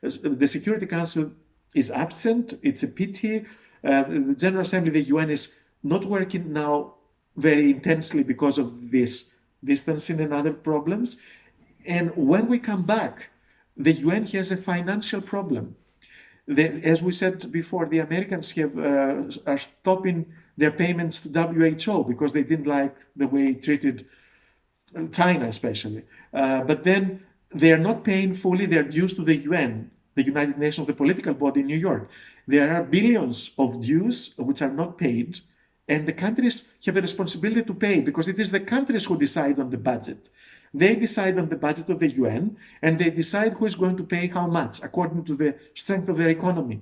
The Security Council is absent. It's a pity. The General Assembly, the UN, is not working now very intensely because of this distancing and other problems. And when we come back, the UN has a financial problem. As we said before, the Americans are stopping their payments to WHO because they didn't like the way it treated China, especially. But then they are not paying fully their dues to the UN, the United Nations, the political body in New York. There are billions of dues which are not paid, and the countries have a responsibility to pay because it is the countries who decide on the budget. They decide on the budget of the UN, and they decide who is going to pay how much according to the strength of their economy.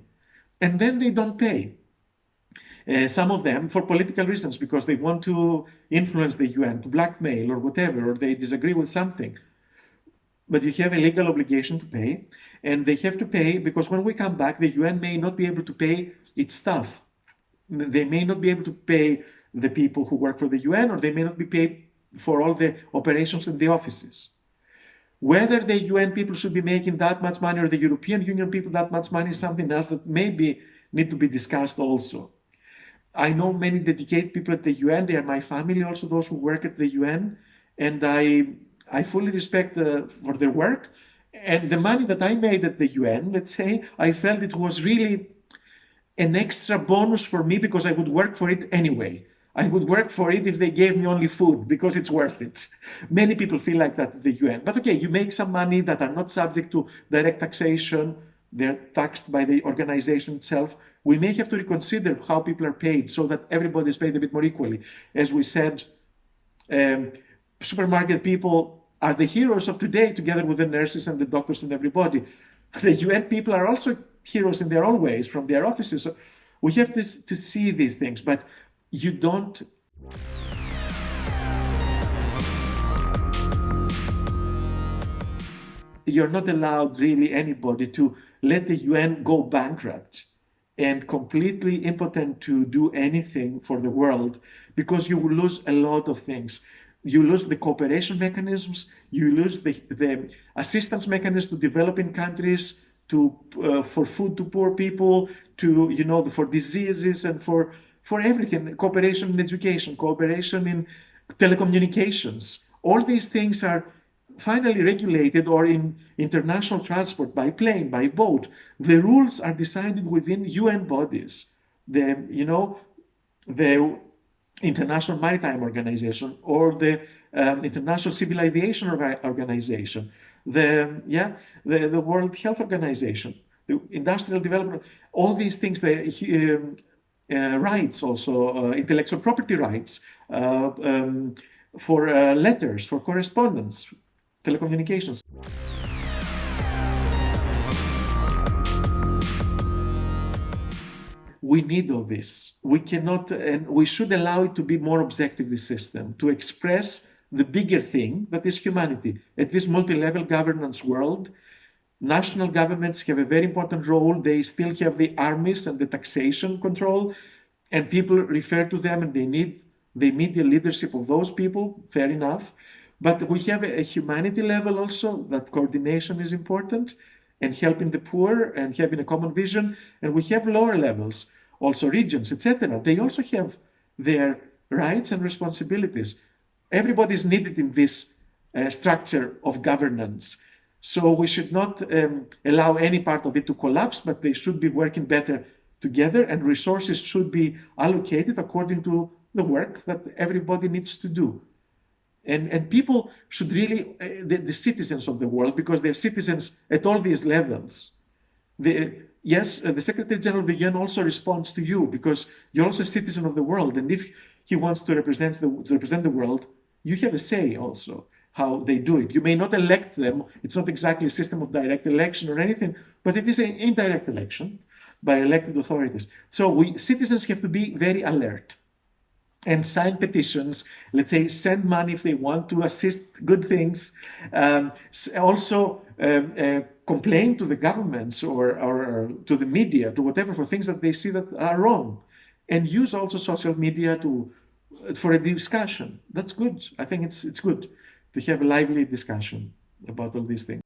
And then they don't pay. Some of them for political reasons, because they want to influence the UN, to blackmail or whatever, or they disagree with something. But you have a legal obligation to pay, and they have to pay because when we come back, the UN may not be able to pay its staff. They may not be able to pay the people who work for the UN, or they may not be paid for all the operations in the offices. Whether the UN people should be making that much money or the European Union people that much money is something else that maybe need to be discussed also. I know many dedicated people at the UN. They are my family also, those who work at the UN, and I fully respect for their work. And the money that I made at the UN, let's say, I felt it was really an extra bonus for me because I would work for it anyway. I would work for it if they gave me only food because it's worth it. Many people feel like that at the UN. But okay, you make some money that are not subject to direct taxation. They're taxed by the organization itself. We may have to reconsider how people are paid so that everybody is paid a bit more equally. As we said, supermarket people are the heroes of today together with the nurses and the doctors and everybody. The UN people are also heroes in their own ways from their offices. So we have to see these things, but you don't. You're not allowed really anybody to let the UN go bankrupt and completely impotent to do anything for the world, because you will lose a lot of things. You lose the cooperation mechanisms, you lose the assistance mechanisms to developing countries, for food to poor people, for diseases and for everything, cooperation in education, cooperation in telecommunications. All these things are finally regulated, or in international transport, by plane, by boat. The rules are decided within UN bodies. The International Maritime Organization, or the International Civil Aviation Organization, the World Health Organization, the Industrial Development, all these things, the rights also, intellectual property rights, for letters, for correspondence, telecommunications. We need all this. We cannot, and we should allow it to be more objective, this system, to express the bigger thing that is humanity. At this multi-level governance world, national governments have a very important role. They still have the armies and the taxation control, and people refer to them, and they need the leadership of those people, fair enough. But we have a humanity level also, that coordination is important, and helping the poor and having a common vision. And we have lower levels, also regions, etc. They also have their rights and responsibilities. Everybody is needed in this structure of governance. So we should not allow any part of it to collapse, but they should be working better together, and resources should be allocated according to the work that everybody needs to do. And people should really, the citizens of the world, because they're citizens at all these levels. The Secretary General of the UN also responds to you, because you're also a citizen of the world. And if he wants to represent the world, you have a say also how they do it. You may not elect them. It's not exactly a system of direct election or anything, but it is an indirect election by elected authorities. So citizens have to be very alert and sign petitions, let's say, send money if they want to assist good things. Also complain to the governments or to the media, to whatever, for things that they see that are wrong. And use also social media for a discussion. That's good. I think it's good to have a lively discussion about all these things.